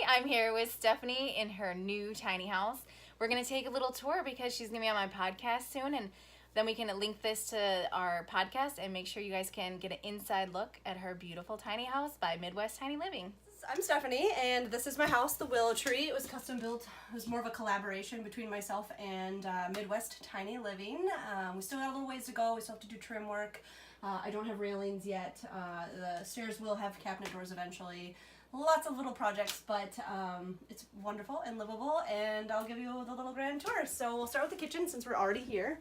I'm here with Stephanie in her new tiny house. We're going to take a little tour because she's going to be on my podcast soon, and then we can link this to our podcast and make sure you guys can get an inside look at her beautiful tiny house by Midwest Tiny Living. I'm Stephanie, and this is my house, the Willow Tree. It was custom built. It was more of a collaboration between myself and Midwest Tiny Living. We still got a little ways to go. We still have to do trim work. I don't have railings yet. The stairs will have cabinet doors eventually. Lots of little projects, but it's wonderful and livable, and I'll give you the little grand tour. So we'll start with the kitchen since we're already here.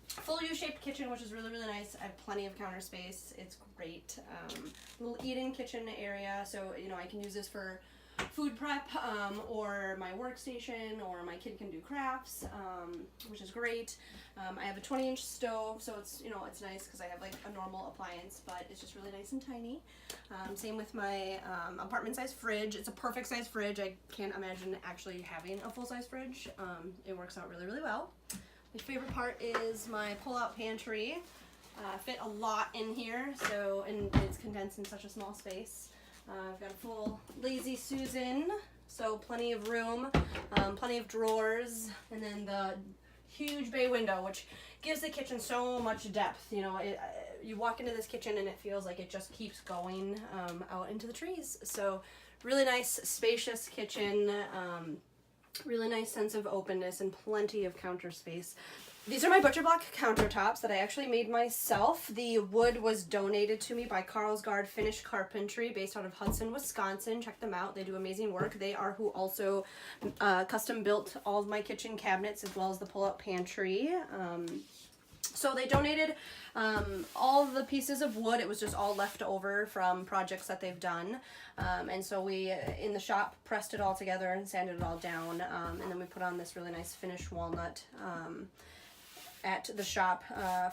Full U-shaped kitchen, which is really, really nice. I have plenty of counter space. It's great. Little eat-in kitchen area, so I can use this for food prep, or my workstation, or my kid can do crafts, which is great. I have a 20-inch stove, so it's it's nice because I have like a normal appliance, but it's just really nice and tiny. Same with my apartment-size fridge. It's a perfect size fridge. I can't imagine actually having a full-size fridge. It works out really, really well. My favorite part is my pull-out pantry. Fit a lot in here, and it's condensed in such a small space. I've got a full Lazy Susan, so plenty of room, plenty of drawers, and then the huge bay window, which gives the kitchen so much depth. You walk into this kitchen and it feels like it just keeps going out into the trees. So really nice, spacious kitchen. Really nice sense of openness and plenty of counter space. These are my butcher block countertops that I actually made myself. The wood was donated to me by Carlsgard Finnish Carpentry based out of Hudson, Wisconsin. Check them out. They do amazing work. They are who also custom built all of my kitchen cabinets as well as the pull-out pantry. So they donated all the pieces of wood. It was just all left over from projects that they've done. And so we, in the shop, pressed it all together and sanded it all down. And then we put on this really nice finished walnut at the shop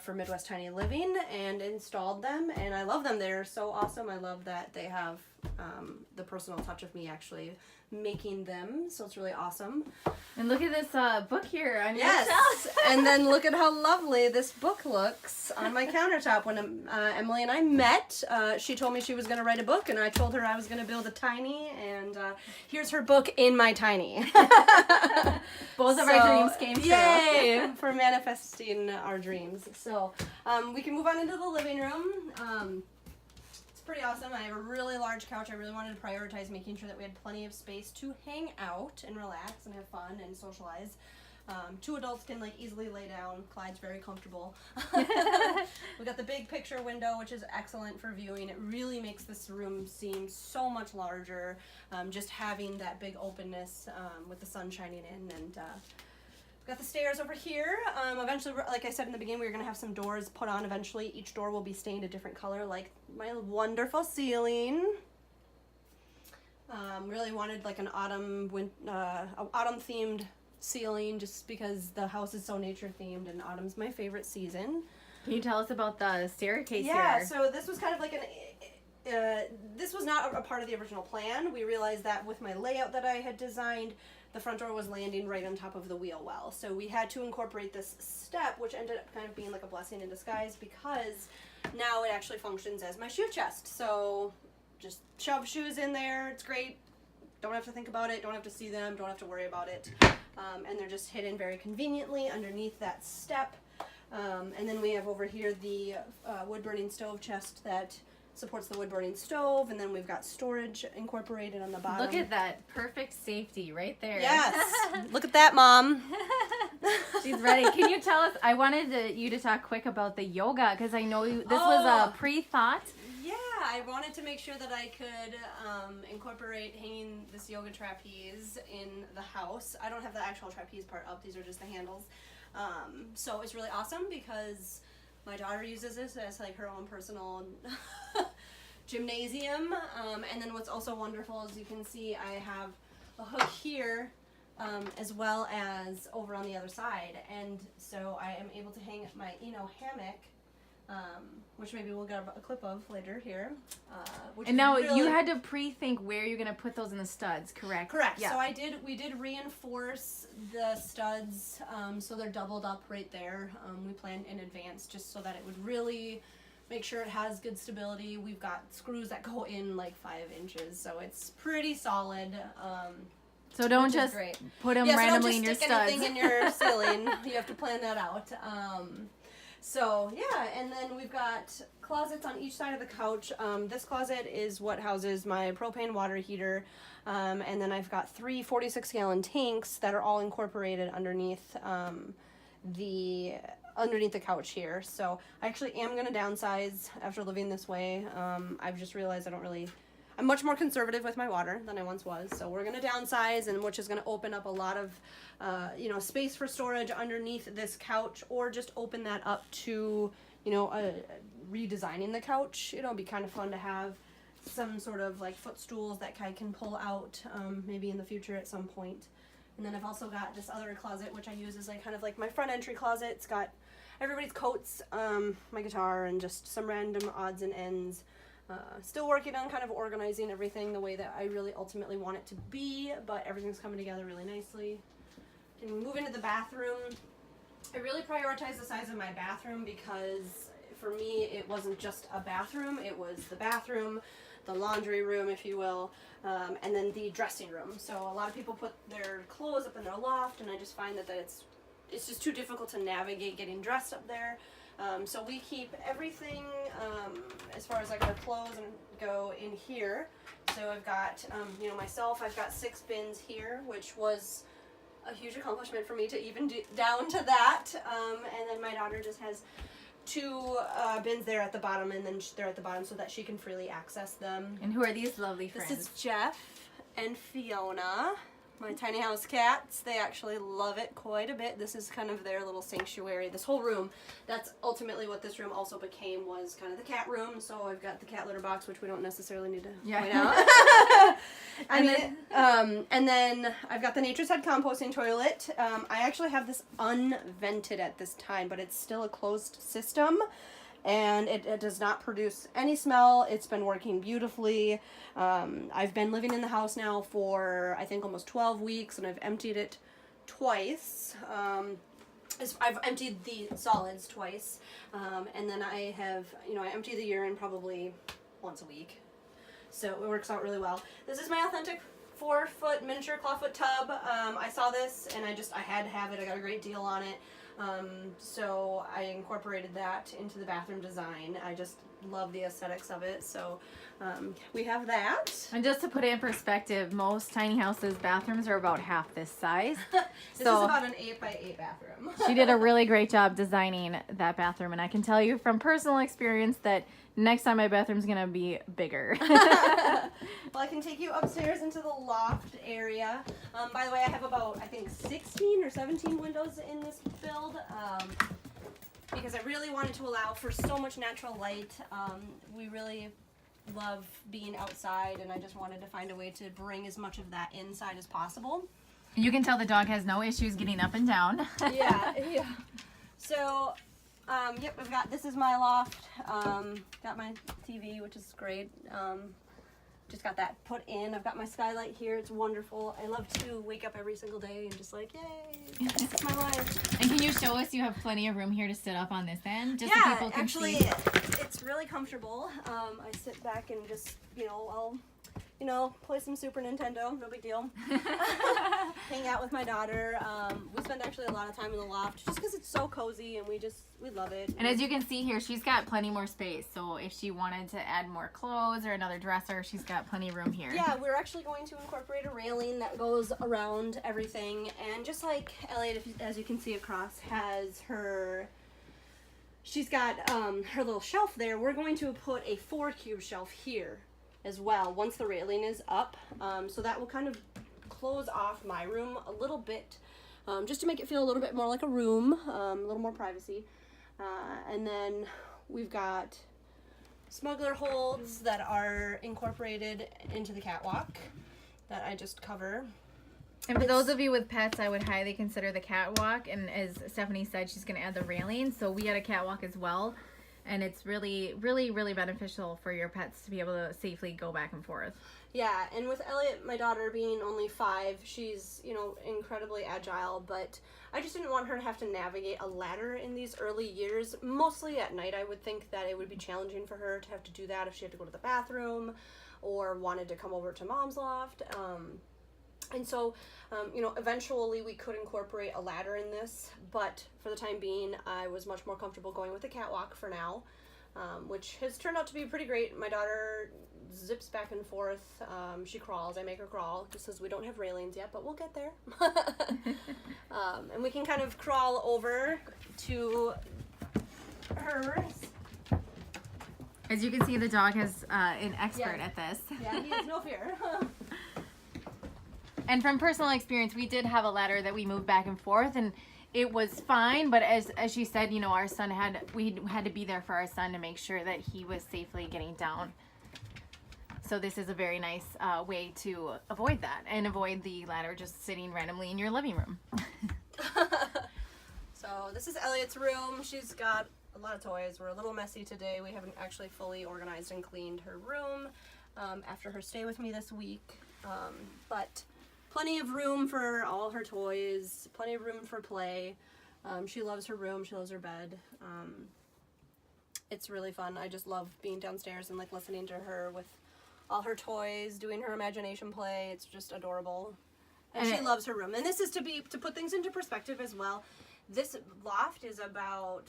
for Midwest Tiny Living and installed them. And I love them. They're so awesome. I love that they have the personal touch of me actually making them, so it's really awesome. And look at this book here on your Yes, shelf. and then look at how lovely this book looks on my countertop. When Emily and I met, she told me she was going to write a book, and I told her I was going to build a tiny, and here's her book in my tiny. Both of our dreams came true. Yay, for manifesting our dreams. So we can move on into the living room. Pretty awesome. I have a really large couch. I really wanted to prioritize making sure that we had plenty of space to hang out and relax and have fun and socialize. Two adults can easily lay down. Clyde's very comfortable. We got the big picture window, which is excellent for viewing. It really makes this room seem so much larger, just having that big openness with the sun shining in. And we've got the stairs over here. Eventually, like I said in the beginning, we're going to have some doors put on eventually. Each door will be stained a different color, like my wonderful ceiling. Really wanted an autumn-themed ceiling just because the house is so nature-themed and autumn's my favorite season. Can you tell us about the staircase here? Yeah, so this was kind of like this was not a part of the original plan. We realized that with my layout that I had designed, the front door was landing right on top of the wheel well. So we had to incorporate this step, which ended up kind of being like a blessing in disguise because now it actually functions as my shoe chest. So just shove shoes in there. It's great. Don't have to think about it. Don't have to see them. Don't have to worry about it. And they're just hidden very conveniently underneath that step. And then we have over here the wood-burning stove chest that supports the wood-burning stove, and then we've got storage incorporated on the bottom. Look at that. Perfect safety right there. Yes. Look at that, Mom. She's ready. Can you tell us, I wanted you to talk quick about the yoga, because I know this was a pre-thought. Yeah, I wanted to make sure that I could incorporate hanging this yoga trapeze in the house. I don't have the actual trapeze part up. These are just the handles. So it's really awesome because my daughter uses this as her own personal gymnasium. And then what's also wonderful is you can see I have a hook here as well as over on the other side. And so I am able to hang my hammock, which maybe we'll get a clip of later here. And now you had to pre-think where you're going to put those in the studs, correct? Correct. Yeah. So we did reinforce the studs so they're doubled up right there. We planned in advance just so that it would really make sure it has good stability. We've got screws that go in like 5 inches, so it's pretty solid. So don't just put them randomly in your studs. Yeah, so don't just stick anything in your ceiling. You have to plan that out. So yeah, and then we've got closets on each side of the couch. This closet is what houses my propane water heater, and then I've got 3 46-gallon tanks that are all incorporated underneath the couch here. So I actually am going to downsize after living this way. I've just realized I'm much more conservative with my water than I once was. So we're going to downsize, and which is going to open up a lot of, space for storage underneath this couch, or just open that up to, redesigning the couch. It'll be kind of fun to have some sort of like footstools that I can pull out, maybe in the future at some point. And then I've also got this other closet, which I use as kind of like my front entry closet. It's got everybody's coats, my guitar, and just some random odds and ends. Still working on kind of organizing everything the way that I really ultimately want it to be, but everything's coming together really nicely. Can move into the bathroom. I really prioritize the size of my bathroom because for me it wasn't just a bathroom, it was the bathroom, the laundry room, if you will, and then the dressing room. So a lot of people put their clothes up in their loft, and I just find that it's just too difficult to navigate getting dressed up there. So we keep everything, as far as like our clothes and go in here. So I've got, myself, I've got 6 bins here, which was a huge accomplishment for me to even do down to that. And then my daughter just has 2 bins there at the bottom, and then they're at the bottom so that she can freely access them. And who are these lovely friends? This is Jeff and Fiona, my tiny house cats. They actually love it quite a bit. This is kind of their little sanctuary. This whole room, that's ultimately what this room also became, was kind of the cat room. So I've got the cat litter box, which we don't necessarily need to point out. And then I've got the Nature's Head composting toilet. I actually have this unvented at this time, but it's still a closed system. And it does not produce any smell. It's been working beautifully. I've been living in the house now for, I think, almost 12 weeks, and I've emptied it twice. I've emptied the solids twice, and then I have, I empty the urine probably once a week. So it works out really well. This is my authentic 4-foot miniature clawfoot tub. I saw this, and I had to have it. I got a great deal on it. So I incorporated that into the bathroom design. I just love the aesthetics of it. So we have that. And just to put it in perspective, most tiny houses bathrooms are about half this size. This is about an 8x8 bathroom. She did a really great job designing that bathroom, and I can tell you from personal experience that next time my bathroom's gonna be bigger. Well, I can take you upstairs into the loft area. By the way, I have about, I think, 16 or 17 windows in this build, because I really wanted to allow for so much natural light. We really love being outside, and I just wanted to find a way to bring as much of that inside as possible. You can tell the dog has no issues getting up and down. Yeah. So, this is my loft. Got my TV, which is great. Just got that put in. I've got my skylight here. It's wonderful. I love to wake up every single day and just yay, this is my life. And can you show us you have plenty of room here to sit up on this end? Just so people can actually, see. It's really comfortable. I sit back and just, I'll play some Super Nintendo, no big deal. Hang out with my daughter. We spend actually a lot of time in the loft just because it's so cozy, and we love it. And as you can see here, she's got plenty more space. So if she wanted to add more clothes or another dresser, she's got plenty of room here. Yeah, we're actually going to incorporate a railing that goes around everything. And just like Elliot, as you can see across, has she's got her little shelf there. We're going to put a 4-cube shelf here as well once the railing is up, so that will kind of close off my room a little bit, just to make it feel a little bit more like a room, a little more privacy. And then we've got smuggler holds that are incorporated into the catwalk that I just cover. And for those of you with pets, I would highly consider the catwalk, and as Stephanie said, she's going to add the railing, so we had a catwalk as well. And it's really, really, really beneficial for your pets to be able to safely go back and forth. Yeah, and with Elliot, my daughter, being only 5, she's, you know, incredibly agile, but I just didn't want her to have to navigate a ladder in these early years. Mostly at night, I would think that it would be challenging for her to have to do that if she had to go to the bathroom or wanted to come over to mom's loft. And so, you know, eventually we could incorporate a ladder in this, but for the time being, I was much more comfortable going with the catwalk for now, which has turned out to be pretty great. My daughter zips back and forth. She crawls. I make her crawl just because we don't have railings yet, but we'll get there. And we can kind of crawl over to hers. As you can see, the dog is an expert at this. Yeah, he has no fear. And from personal experience, we did have a ladder that we moved back and forth, and it was fine. But as she said, you know, we had to be there for our son to make sure that he was safely getting down. So this is a very nice way to avoid that and avoid the ladder just sitting randomly in your living room. So this is Elliot's room. She's got a lot of toys. We're a little messy today. We haven't actually fully organized and cleaned her room after her stay with me this week. But plenty of room for all her toys, plenty of room for play. She loves her room. She loves her bed. It's really fun. I just love being downstairs and like listening to her with all her toys, doing her imagination play. It's just adorable. And she loves her room. And this is to put things into perspective as well. This loft is about,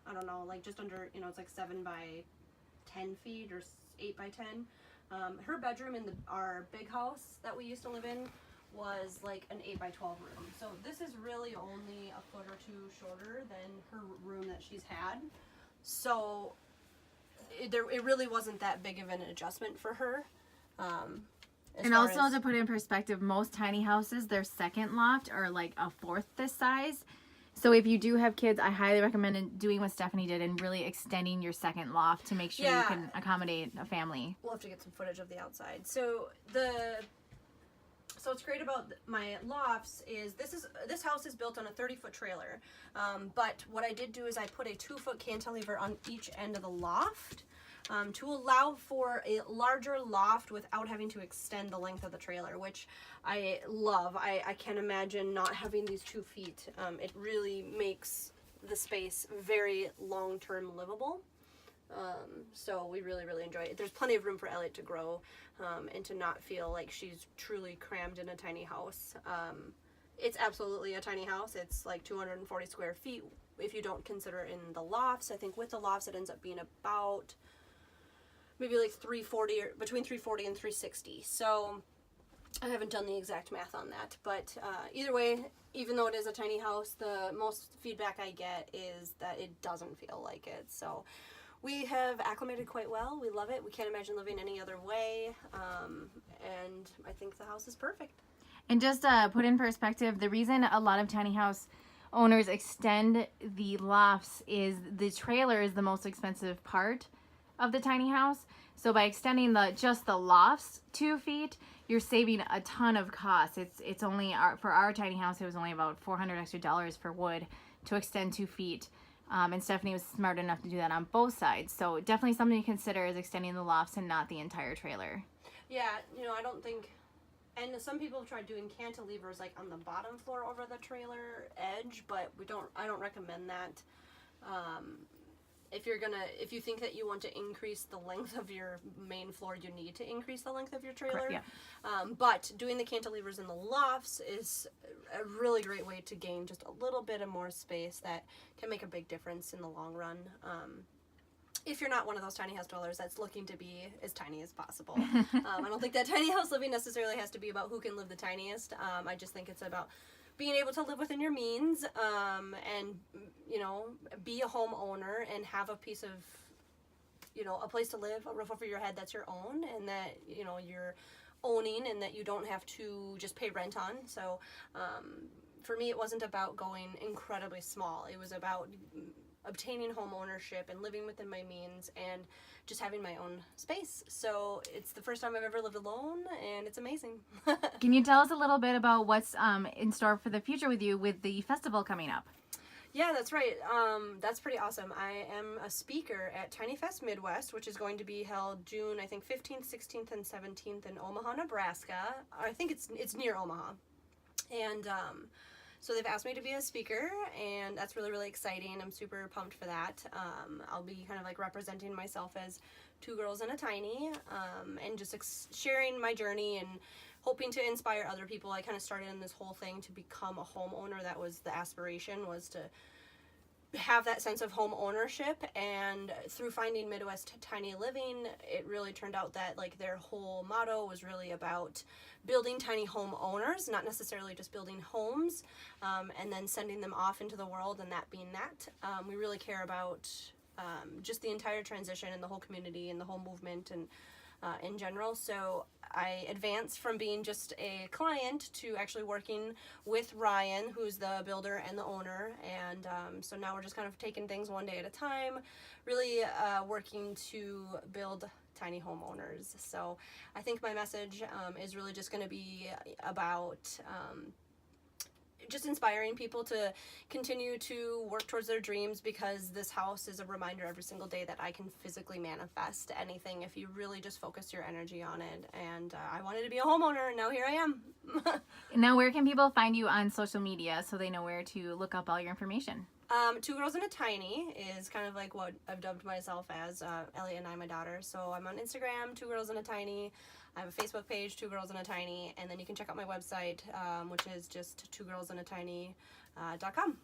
I don't know, like just under, you know, it's like 7 by 10 feet or 8 by 10. Her bedroom in our big house that we used to live in was like an 8 by 12 room. So this is really only a foot or 2 shorter than her room that she's had. So it really wasn't that big of an adjustment for her. And also to put in perspective, most tiny houses, their second loft are like a fourth this size. So if you do have kids, I highly recommend doing what Stephanie did and really extending your second loft to make sure you can accommodate a family. We'll have to get some footage of the outside. So what's great about my lofts is this house is built on a 30-foot trailer. But what I did do is I put a 2-foot cantilever on each end of the loft to allow for a larger loft without having to extend the length of the trailer, which I love. I can't imagine not having these 2 feet. It really makes the space very long-term livable. So we really, really enjoy it. There's plenty of room for Elliot to grow and to not feel like she's truly crammed in a tiny house. It's absolutely a tiny house. It's like 240 square feet if you don't consider in the lofts. I think with the lofts it ends up being about maybe like 340 or between 340 and 360. So I haven't done the exact math on that, but either way, even though it is a tiny house, the most feedback I get is that it doesn't feel like it. So we have acclimated quite well. We love it. We can't imagine living any other way. And I think the house is perfect. And just put in perspective, the reason a lot of tiny house owners extend the lofts is the trailer is the most expensive part of the tiny house. So by extending just the lofts 2 feet, you're saving a ton of costs. It's only for our tiny house, it was only about $400 extra for wood to extend 2 feet. And Stephanie was smart enough to do that on both sides. So definitely something to consider is extending the lofts and not the entire trailer. Yeah, you know, I don't think, and some people have tried doing cantilevers like on the bottom floor over the trailer edge, but I don't recommend that. If you think that you want to increase the length of your main floor, you need to increase the length of your trailer. Correct, yeah. But doing the cantilevers in the lofts is a really great way to gain just a little bit of more space that can make a big difference in the long run. If you're not one of those tiny house dwellers that's looking to be as tiny as possible. I don't think that tiny house living necessarily has to be about who can live the tiniest. I just think it's about being able to live within your means, and, you know, be a homeowner and have a piece of, you know, a place to live, a roof over your head that's your own, and that, you know, you're owning and that you don't have to just pay rent on. So for me, it wasn't about going incredibly small. It was about obtaining home ownership and living within my means and just having my own space. So it's the first time I've ever lived alone, and it's amazing. Can you tell us a little bit about what's in store for the future with you with the festival coming up? Yeah, that's right. That's pretty awesome. I am a speaker at Tiny Fest Midwest, which is going to be held June, I think, 15th, 16th, and 17th in Omaha, Nebraska. I think it's near Omaha. And so they've asked me to be a speaker, and that's really, really exciting. I'm super pumped for that. I'll be kind of like representing myself as two girls and a tiny, and just sharing my journey and hoping to inspire other people. I kind of started in this whole thing to become a homeowner. That was the aspiration, was to have that sense of home ownership, and through finding Midwest Tiny Living, it really turned out that like their whole motto was really about building tiny home owners, not necessarily just building homes, and then sending them off into the world, and that being that. We really care about just the entire transition and the whole community and the whole movement and in general. So I advanced from being just a client to actually working with Ryan, who's the builder and the owner, and so now we're just kind of taking things one day at a time, really working to build tiny homeowners. So I think my message is really just going to be about just inspiring people to continue to work towards their dreams, because this house is a reminder every single day that I can physically manifest anything if you really just focus your energy on it. And I wanted to be a homeowner, and now here I am. Now, where can people find you on social media so they know where to look up all your information? Two Girls and a Tiny is kind of like what I've dubbed myself as, Elliot and I, my daughter. So I'm on Instagram, Two Girls and a Tiny. I have a Facebook page, Two Girls and a Tiny, and then you can check out my website, which is just twogirlsandatiny.com.